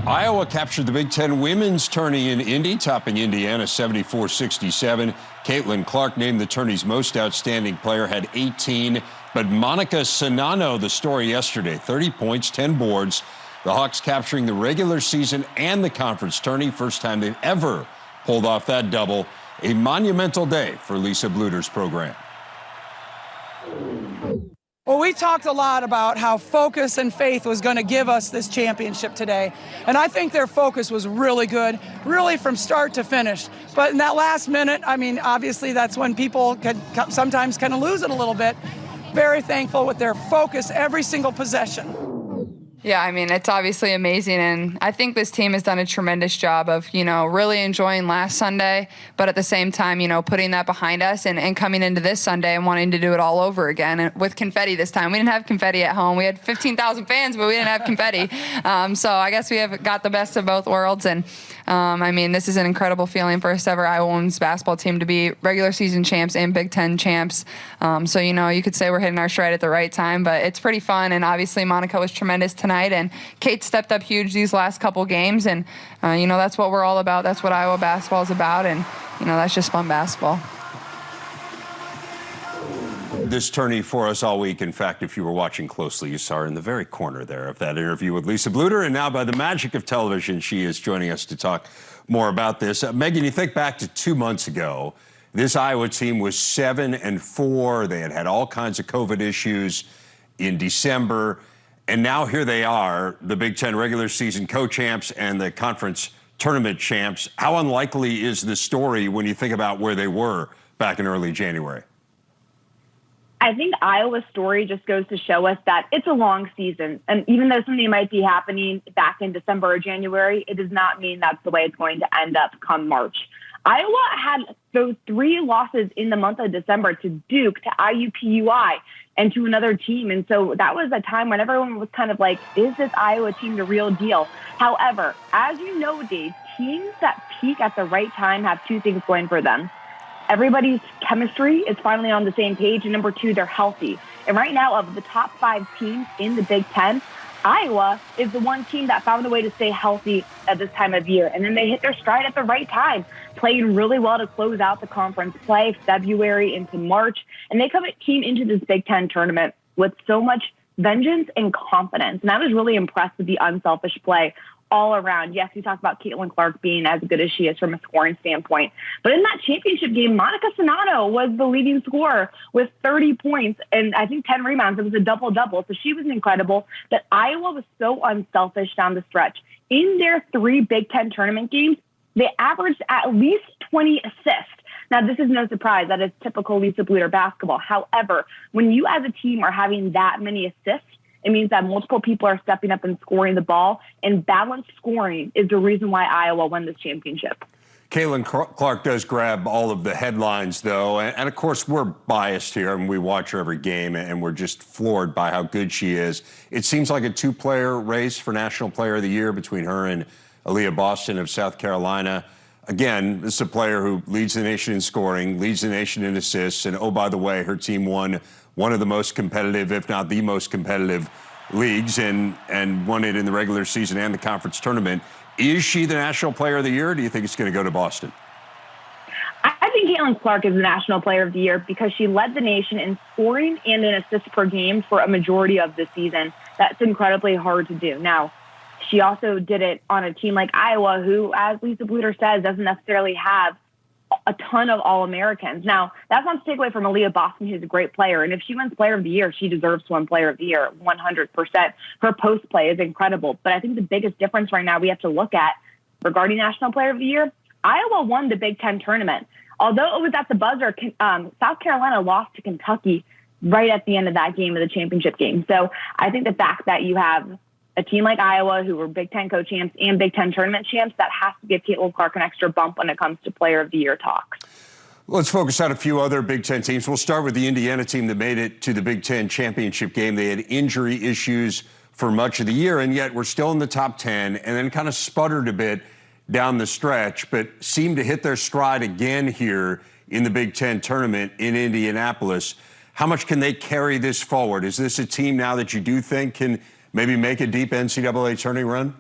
Iowa captured the Big Ten women's tourney in Indy, topping Indiana 74-67. Caitlin Clark named the tourney's most outstanding player, had 18. But Monica Czinano, the story yesterday, 30 points, 10 boards. The Hawks capturing the regular season and the conference tourney. First time they've ever pulled off that double. A monumental day for Lisa Bluder's program. Well, we talked a lot about how focus and faith was going to give us this championship today. And I think their focus was really good, really from start to finish. But in that last minute, I mean, obviously that's when people can sometimes kind of lose it a little bit. Very thankful with their focus every single possession. Yeah, I mean, it's obviously amazing, and I think this team has done a tremendous job of, really enjoying last Sunday, but at the same time, putting that behind us and coming into this Sunday and wanting to do it all over again, and with confetti this time. We didn't have confetti at home. We had 15,000 fans, but we didn't have confetti. So I guess we have got the best of both worlds, and I mean, this is an incredible feeling for us ever Iowa women's basketball team to be regular season champs and Big Ten champs. So, you could say we're hitting our stride at the right time, but it's pretty fun, and obviously Monica was tremendous tonight. And Kate stepped up huge these last couple games, and that's what we're all about. That's what Iowa basketball is about, and that's just fun basketball. This tourney for us all week. In fact, if you were watching closely, you saw her in the very corner there of that interview with Lisa Bluder, and now by the magic of television, she is joining us to talk more about this. Megan, you think back to 2 months ago, this Iowa team was 7-4. They had had all kinds of COVID issues in December. And now here they are, the Big Ten regular season co-champs and the conference tournament champs. How unlikely is this story when you think about where they were back in early January? I think Iowa's story just goes to show us that it's a long season. And even though something might be happening back in December or January, it does not mean that's the way it's going to end up come March. Iowa had those 3 losses in the month of December to Duke, to IUPUI, and to another team. And so that was a time when everyone was kind of like, is this Iowa team the real deal? However, as you know, Dave, teams that peak at the right time have 2 things going for them. Everybody's chemistry is finally on the same page, and number 2, they're healthy. And right now, of the top 5 teams in the Big Ten, Iowa is the one team that found a way to stay healthy at this time of year. And then they hit their stride at the right time, playing really well to close out the conference play, February into March. And they came into this Big Ten tournament with so much vengeance and confidence. And I was really impressed with the unselfish play all around. Yes, we talked about Caitlin Clark being as good as she is from a scoring standpoint. But in that championship game, Monica Czinano was the leading scorer with 30 points and I think 10 rebounds. It was a double-double. So she was incredible. But Iowa was so unselfish down the stretch. In their 3 Big Ten tournament games, they averaged at least 20 assists. Now, this is no surprise. That is typical Lisa Bluder basketball. However, when you as a team are having that many assists, it means that multiple people are stepping up and scoring the ball, and balanced scoring is the reason why Iowa won this championship. Caitlin Clark does grab all of the headlines, though, and of course, we're biased here, and we watch her every game, and we're just floored by how good she is. It seems like a 2-player race for National Player of the Year between her and Aaliyah Boston of South Carolina. Again, this is a player who leads the nation in scoring, leads the nation in assists, and oh, by the way, her team won one of the most competitive, if not the most competitive leagues, and won it in the regular season and the conference tournament. Is she the National Player of the Year, or do you think it's going to go to Boston? I think Caitlin Clark is the National Player of the Year because she led the nation in scoring and in assists per game for a majority of the season. That's incredibly hard to do. Now, she also did it on a team like Iowa, who, as Lisa Bluder says, doesn't necessarily have a ton of All-Americans. Now, that's not to take away from Aaliyah Boston, who's a great player. And if she wins Player of the Year, she deserves to win Player of the Year 100%. Her post play is incredible. But I think the biggest difference right now we have to look at regarding National Player of the Year, Iowa won the Big Ten tournament. Although it was at the buzzer, South Carolina lost to Kentucky right at the end of that game, of the championship game. So I think the fact that you have a team like Iowa, who were Big Ten co-champs and Big Ten tournament champs, that has to give Caitlin Clark an extra bump when it comes to Player of the Year talks. Let's focus on a few other Big Ten teams. We'll start with the Indiana team that made it to the Big Ten championship game. They had injury issues for much of the year, and yet we're still in the top 10, and then kind of sputtered a bit down the stretch, but seemed to hit their stride again here in the Big Ten tournament in Indianapolis. How much can they carry this forward? Is this a team now that you do think can maybe make a deep NCAA tourney run?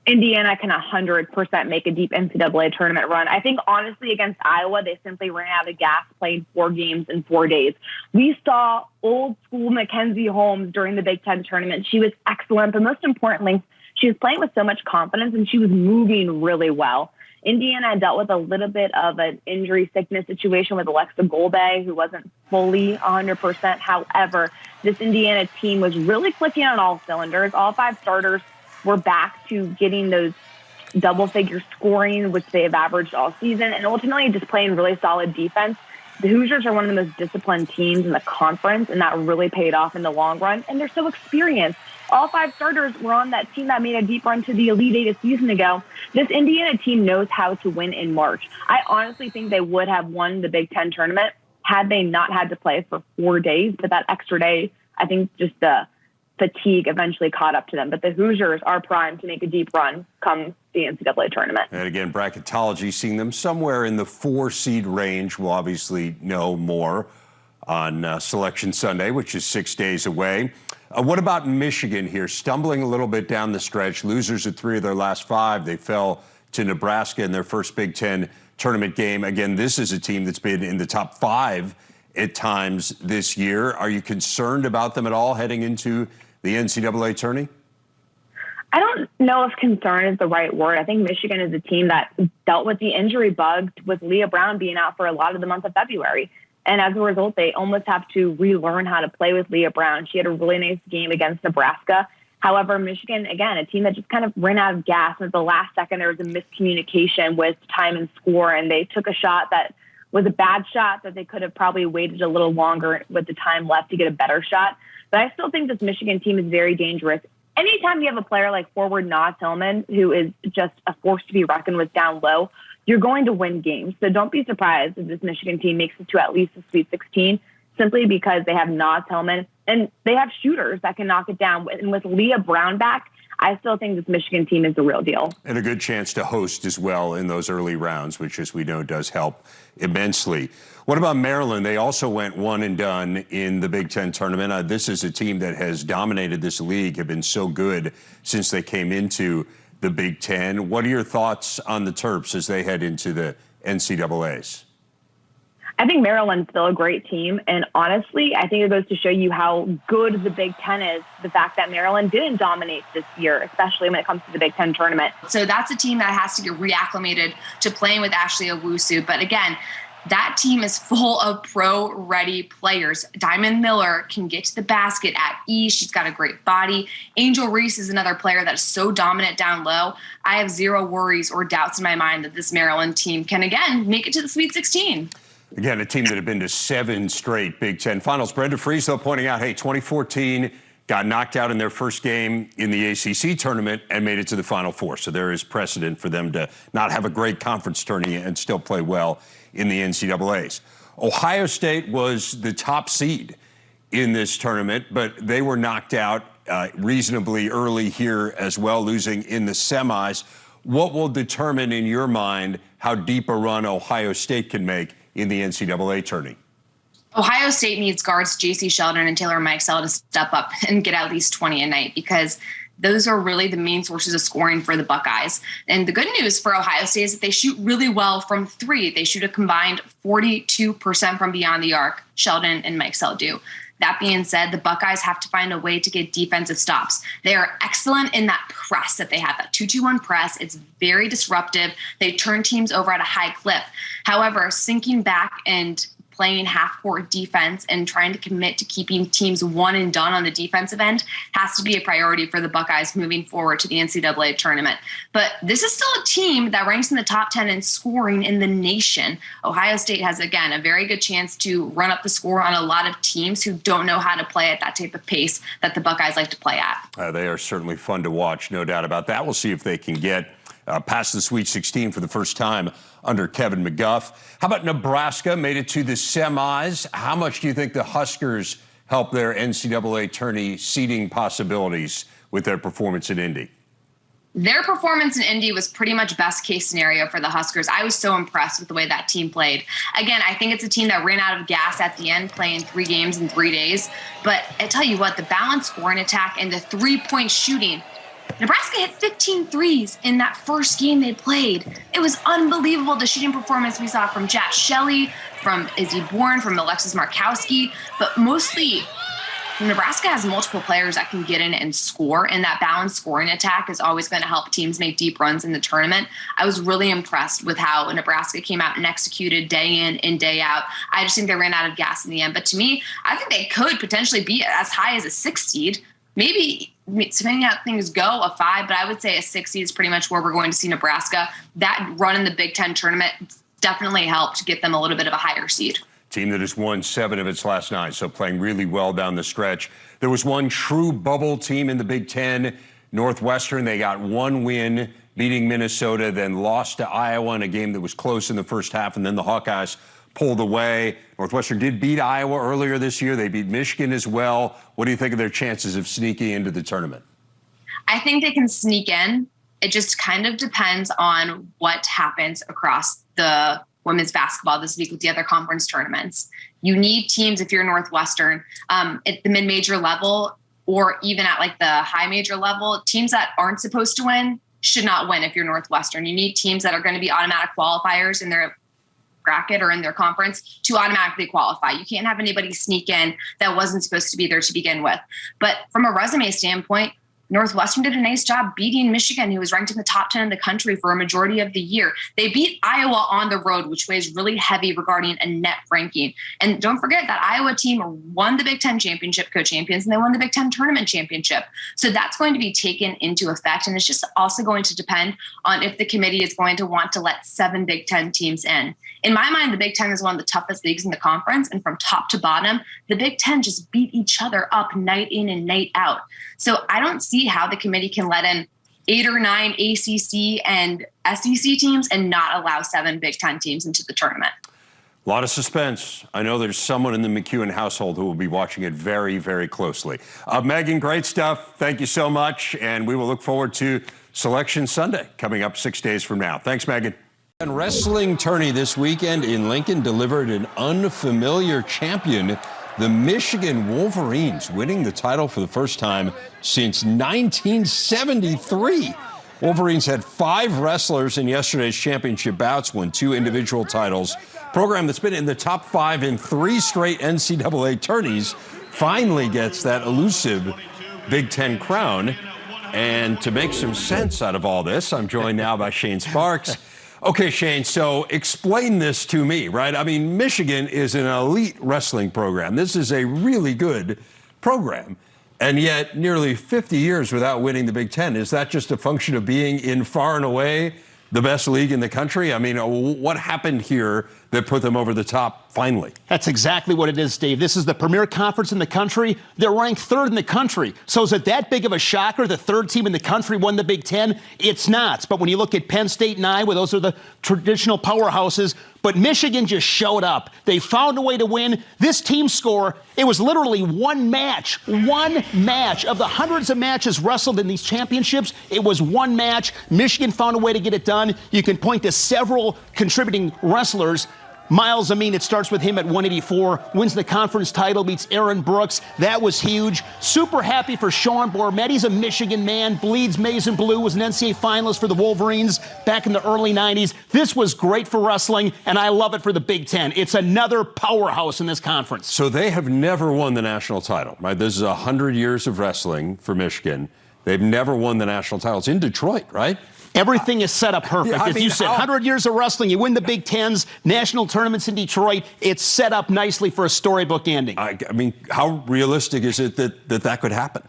Indiana can 100% make a deep NCAA tournament run. I think, honestly, against Iowa, they simply ran out of gas playing 4 games in 4 days. We saw old school Mackenzie Holmes during the Big Ten tournament. She was excellent, but most importantly, she was playing with so much confidence and she was moving really well. Indiana dealt with a little bit of an injury sickness situation with Alexa Golbe, who wasn't fully 100%. However, this Indiana team was really clicking on all cylinders. All 5 starters were back to getting those double-figure scoring, which they have averaged all season, and ultimately just playing really solid defense. The Hoosiers are one of the most disciplined teams in the conference, and that really paid off in the long run, and they're so experienced. All 5 starters were on that team that made a deep run to the Elite Eight a season ago. This Indiana team knows how to win in March. I honestly think they would have won the Big Ten tournament had they not had to play for 4 days, but that extra day, I think just the fatigue eventually caught up to them. But the Hoosiers are primed to make a deep run come the NCAA tournament. And again, bracketology seeing them somewhere in the 4 seed range. We'll obviously know more on Selection Sunday, which is 6 days away. What about Michigan here? Stumbling a little bit down the stretch. Losers at 3 of their last 5. They fell to Nebraska in their first Big Ten tournament game. Again, this is a team that's been in the top 5 at times this year. Are you concerned about them at all heading into the NCAA tourney? I don't know if concern is the right word. I think Michigan is a team that dealt with the injury bug with Leah Brown being out for a lot of the month of February. And as a result, they almost have to relearn how to play with Leah Brown. She had a really nice game against Nebraska. However, Michigan, again, a team that just kind of ran out of gas. And at the last second, there was a miscommunication with time and score, and they took a shot that was a bad shot that they could have probably waited a little longer with the time left to get a better shot. But I still think this Michigan team is very dangerous. Anytime you have a player like forward Nah Tillman, who is just a force to be reckoned with down low, you're going to win games. So don't be surprised if this Michigan team makes it to at least the Sweet 16, simply because they have Nah Tillman and they have shooters that can knock it down. And with Leah Brown back, I still think this Michigan team is the real deal. And a good chance to host as well in those early rounds, which, as we know, does help immensely. What about Maryland? They also went one and done in the Big Ten tournament. This is a team that has dominated this league, have been so good since they came into the Big Ten. What are your thoughts on the Terps as they head into the NCAAs? I think Maryland's still a great team. And honestly, I think it goes to show you how good the Big Ten is. The fact that Maryland didn't dominate this year, especially when it comes to the Big Ten tournament. So that's a team that has to get reacclimated to playing with Ashley Owusu. But again, that team is full of pro-ready players. Diamond Miller can get to the basket at ease. She's got a great body. Angel Reese is another player that is so dominant down low. I have zero worries or doubts in my mind that this Maryland team can, again, make it to the Sweet 16. Again, a team that had been to 7 straight Big Ten finals. Brenda Frese, though, pointing out, hey, 2014 got knocked out in their first game in the ACC tournament and made it to the Final Four. So there is precedent for them to not have a great conference tourney and still play well in the NCAAs. Ohio State was the top seed in this tournament, but they were knocked out reasonably early here as well, losing in the semis. What will determine, in your mind, how deep a run Ohio State can make in the NCAA tourney? Ohio State needs guards J.C. Sheldon and Taylor Mikesell to step up and get at least 20 a night, because those are really the main sources of scoring for the Buckeyes. And the good news for Ohio State is that they shoot really well from 3. They shoot a combined 42% from beyond the arc. Sheldon and Mikesell do. That being said, the Buckeyes have to find a way to get defensive stops. They are excellent in that press that they have, that 2-2-1 press. It's very disruptive. They turn teams over at a high clip. However, sinking back and playing half-court defense and trying to commit to keeping teams one and done on the defensive end has to be a priority for the Buckeyes moving forward to the NCAA tournament. But this is still a team that ranks in the top 10 in scoring in the nation. Ohio State has, again, a very good chance to run up the score on a lot of teams who don't know how to play at that type of pace that the Buckeyes like to play at. They are certainly fun to watch, no doubt about that. We'll see if they can get past the Sweet 16 for the first time under Kevin McGuff. How about Nebraska? Made it to the semis. How much do you think the Huskers help their NCAA tourney seeding possibilities with their performance in Indy? Their performance in Indy was pretty much best case scenario for the Huskers. I was so impressed with the way that team played. Again, I think it's a team that ran out of gas at the end, playing 3 games in 3 days. But I tell you what, the balanced scoring attack and the 3-point shooting, Nebraska hit 15 threes in that first game they played. It was unbelievable, the shooting performance we saw from Jack Shelley, from Izzy Bourne, from Alexis Markowski, but mostly Nebraska has multiple players that can get in and score, and that balanced scoring attack is always going to help teams make deep runs in the tournament. I was really impressed with how Nebraska came out and executed day in and day out. I just think they ran out of gas in the end. But to me, I think they could potentially be as high as a 6 seed. Maybe, depending on how things go, a 5, but I would say a 6 seed is pretty much where we're going to see Nebraska. That run in the Big Ten tournament definitely helped get them a little bit of a higher seed. Team that has won 7 of its last 9, so playing really well down the stretch. There was one true bubble team in the Big Ten, Northwestern. They got 1 win, beating Minnesota, then lost to Iowa in a game that was close in the first half, and then the Hawkeyes pulled away. Northwestern did beat Iowa earlier this year. They beat Michigan as well. What do you think of their chances of sneaking into the tournament? I think they can sneak in. It just kind of depends on what happens across the women's basketball this week with the other conference tournaments. You need teams, if you're Northwestern, at the mid-major level or even at like the high major level, teams that aren't supposed to win should not win if you're Northwestern. You need teams that are going to be automatic qualifiers in their bracket or in their conference to automatically qualify. You can't have anybody sneak in that wasn't supposed to be there to begin with. But from a resume standpoint, Northwestern did a nice job beating Michigan, who was ranked in the top 10 in the country for a majority of the year. They beat Iowa on the road, which weighs really heavy regarding a net ranking. And don't forget that Iowa team won the Big Ten championship, co-champions, and they won the Big Ten tournament championship. So that's going to be taken into effect. And it's just also going to depend on if the committee is going to want to let 7 Big Ten teams in. In my mind, the Big Ten is one of the toughest leagues in the conference. And from top to bottom, the Big Ten just beat each other up night in and night out. So I don't see how the committee can let in 8 or 9 ACC and SEC teams and not allow 7 Big Ten teams into the tournament. A lot of suspense. I know there's someone in the McEwen household who will be watching it very, very closely. Megan, great stuff. Thank you so much. And we will look forward to Selection Sunday coming up 6 days from now. Thanks, Megan. And wrestling tourney this weekend in Lincoln delivered an unfamiliar champion, the Michigan Wolverines, winning the title for the first time since 1973. Wolverines had 5 wrestlers in yesterday's championship bouts, won 2 individual titles. Program that's been in the top 5 in 3 straight NCAA tourneys finally gets that elusive Big Ten crown. And to make some sense out of all this, I'm joined now by Shane Sparks. Okay, Shane, so explain this to me, right? I mean, Michigan is an elite wrestling program. This is a really good program. And yet nearly 50 years without winning the Big Ten. Is that just a function of being in far and away the best league in the country? I mean, what happened here that put them over the top finally? That's exactly what it is, Dave. This is the premier conference in the country. They're ranked 3rd in the country. So is it that big of a shocker? The 3rd team in the country won the Big Ten? It's not. But when you look at Penn State and Iowa, those are the traditional powerhouses. But Michigan just showed up. They found a way to win. This team score, it was literally one match of the hundreds of matches wrestled in these championships. It was one match. Michigan found a way to get it done. You can point to several contributing wrestlers. Miles Amin, it starts with him at 184, wins the conference title, beats Aaron Brooks. That was huge. Super happy for Sean Bormet. He's a Michigan man, bleeds maize and blue, was an NCAA finalist for the Wolverines back in the early 90s. This was great for wrestling, and I love it for the Big Ten. It's another powerhouse in this conference. So they have never won the national title, right? This is 100 years of wrestling for Michigan. They've never won the national title. It's in Detroit, right? Everything is set up perfect. Yeah, As you said, 100 years of wrestling, you win the Big Tens, national tournaments in Detroit. It's set up nicely for a storybook ending. I mean, how realistic is it that could happen?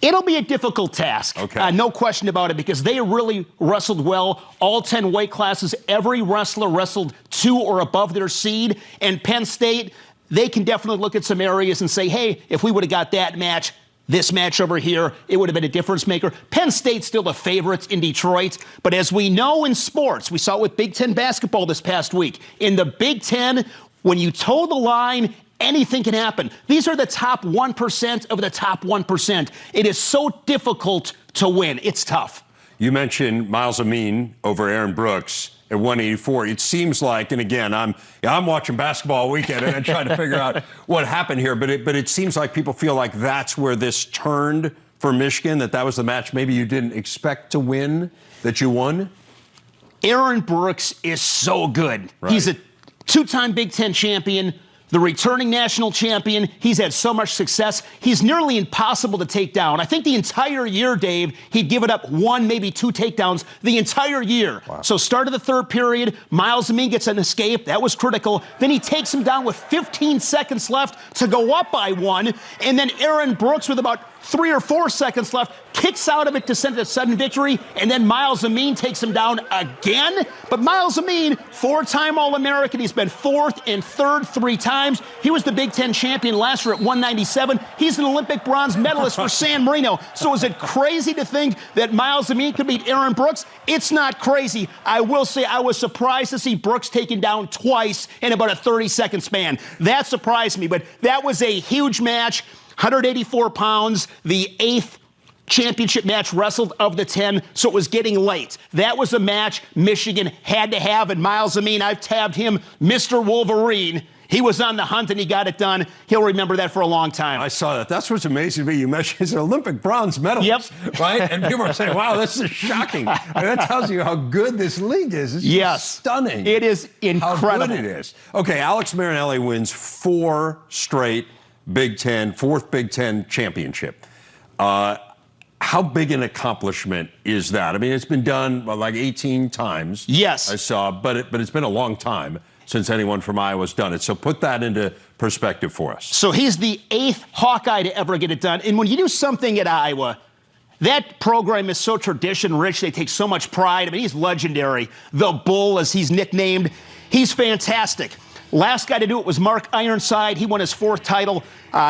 It'll be a difficult task. Okay. No question about it, because they really wrestled well. All 10 weight classes, every wrestler wrestled 2 or above their seed. And Penn State, they can definitely look at some areas and say, hey, if we would have got that match, this match over here, it would have been a difference maker. Penn State's still the favorites in Detroit, but as we know in sports, we saw it with Big Ten basketball this past week. In the Big Ten, when you toe the line, anything can happen. These are the top 1% of the top 1%. It is so difficult to win. It's tough. You mentioned Miles Amin over Aaron Brooks at 184. It seems like, and again, I'm watching basketball all weekend and I'm trying to figure out what happened here, but it seems like people feel like that's where this turned for Michigan that was the match maybe you didn't expect to win, that you won? Aaron Brooks is so good. Right. He's a two-time Big Ten champion, the returning national champion. He's had so much success. He's nearly impossible to take down. I think the entire year, Dave, he'd given up one, maybe two takedowns the entire year. Wow. So start of the third period, Miles Amin gets an escape. That was critical. Then he takes him down with 15 seconds left to go up by one. And then Aaron Brooks, with about 3 or 4 seconds left, kicks out of it to send a sudden victory, and then Miles Amin takes him down again. But Miles Amin, 4-time All-American. He's been 4th and 3rd 3 times. He was the Big Ten champion last year at 197. He's an Olympic bronze medalist for San Marino. So is it crazy to think that Miles Amin could beat Aaron Brooks? It's not crazy. I will say I was surprised to see Brooks taken down twice in about a 30-second span. That surprised me, but that was a huge match. 184 pounds, the 8th championship match wrestled of the 10, so it was getting late. That was a match Michigan had to have, and Miles Amin, I've tabbed him Mr. Wolverine. He was on the hunt, and he got it done. He'll remember that for a long time. I saw that. That's what's amazing to me. You mentioned he's an Olympic bronze medalist, right? And people are saying, wow, this is shocking. I mean, that tells you how good this league is. It's just stunning. It is incredible. How good it is. Okay, Alex Marinelli wins 4 straight Big Ten, 4th Big Ten championship. How big an accomplishment is that? I mean, it's been done like 18 times. Yes. I saw, but it's been a long time since anyone from Iowa's done it. So put that into perspective for us. So he's the 8th Hawkeye to ever get it done. And when you do something at Iowa, that program is so tradition-rich. They take so much pride. I mean, he's legendary. The Bull, as he's nicknamed. He's fantastic. Last guy to do it was Mark Ironside. He won his 4th title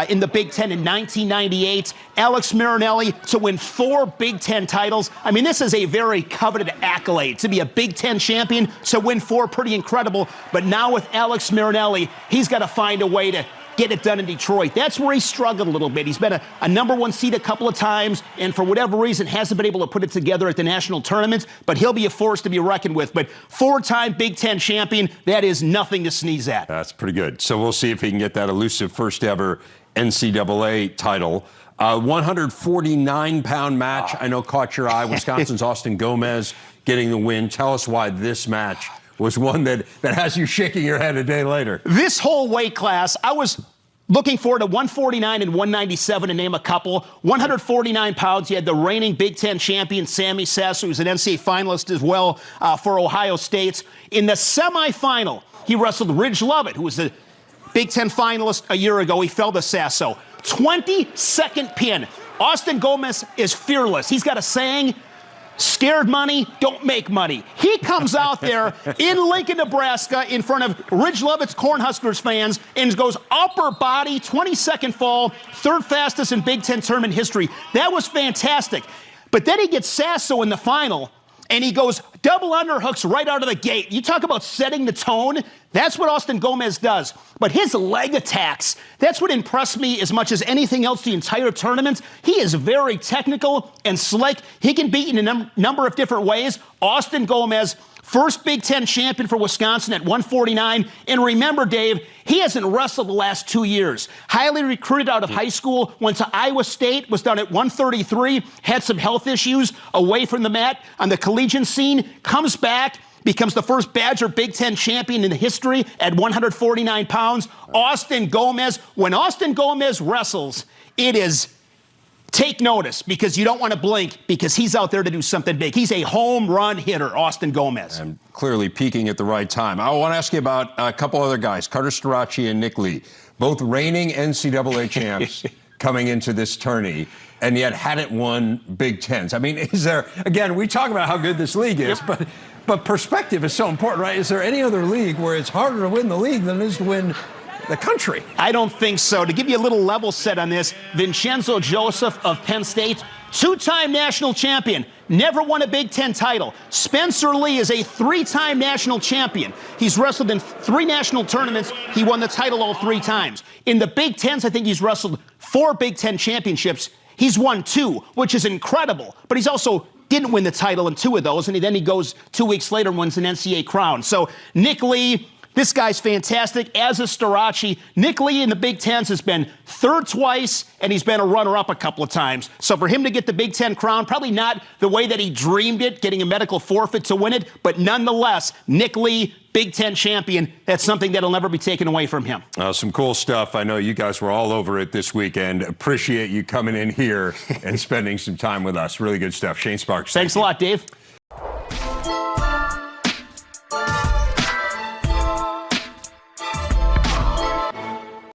in the Big Ten in 1998. Alex Marinelli to win 4 Big Ten titles. I mean, this is a very coveted accolade. To be a Big Ten champion, to win 4, pretty incredible. But now with Alex Marinelli, he's got to find a way to get it done in Detroit. That's where he struggled a little bit. He's been a #1 seed a couple of times, and for whatever reason hasn't been able to put it together at the national tournament, but he'll be a force to be reckoned with. But 4-time Big Ten champion, that is nothing to sneeze at. That's pretty good. So we'll see if he can get that elusive first ever NCAA title. 149-pound match, I know caught your eye. Wisconsin's Austin Gomez getting the win. Tell us why this match was one that has you shaking your head a day later. This whole weight class, I was looking forward to 149 and 197 to name a couple. 149 pounds, you had the reigning Big Ten champion, Sammy Sasso, who's an NCAA finalist as well for Ohio State. In the semifinal, he wrestled Ridge Lovett, who was the Big Ten finalist a year ago. He fell to Sasso. 22nd pin. Austin Gomez is fearless. He's got a saying, scared money, don't make money. He comes out there in Lincoln, Nebraska, in front of Ridge Lovett's Cornhuskers fans and goes upper body, 22nd fall, 3rd fastest in Big Ten tournament history. That was fantastic. But then he gets Sasso in the final, and he goes double underhooks right out of the gate. You talk about setting the tone. That's what Austin Gomez does. But his leg attacks, that's what impressed me as much as anything else the entire tournament. He is very technical and slick. He can beat in a number of different ways. Austin Gomez, first Big Ten champion for Wisconsin at 149. And remember, Dave, he hasn't wrestled the last 2 years. Highly recruited out of high school, went to Iowa State, was down at 133, had some health issues away from the mat on the collegiate scene, comes back, becomes the first Badger Big Ten champion in history at 149 pounds. Austin Gomez, when Austin Gomez wrestles, it is take notice, because you don't want to blink, because he's out there to do something big. He's a home run hitter, Austin Gomez. And clearly peaking at the right time. I want to ask you about a couple other guys, Carter Strachey and Nick Lee, both reigning NCAA champs coming into this tourney, and yet hadn't won Big Tens. I mean, is there, again, we talk about how good this league is, but perspective is so important, right? Is there any other league where it's harder to win the league than it is to win the country? I don't think so. To give you a little level set on this, Vincenzo Joseph of Penn State, 2-time national champion, never won a Big Ten title. Spencer Lee is a 3-time national champion. He's wrestled in 3 national tournaments. He won the title all 3 times. In the Big Tens, I think he's wrestled 4 Big Ten championships. He's won 2, which is incredible. But he's also didn't win the title in 2 of those, and then he goes 2 weeks later and wins an NCAA crown. So Nick Lee, This guy's fantastic, as is Storace. Nick Lee in the Big Tens has been third twice, and he's been a runner-up a couple of times. So for him to get the Big Ten crown, probably not the way that he dreamed it, getting a medical forfeit to win it, but nonetheless, Nick Lee, Big Ten champion, that's something that'll never be taken away from him. Some cool stuff. I know you guys were all over it this weekend. Appreciate you coming in here and spending some time with us. Really good stuff. Shane Sparks. Thanks a lot, Dave.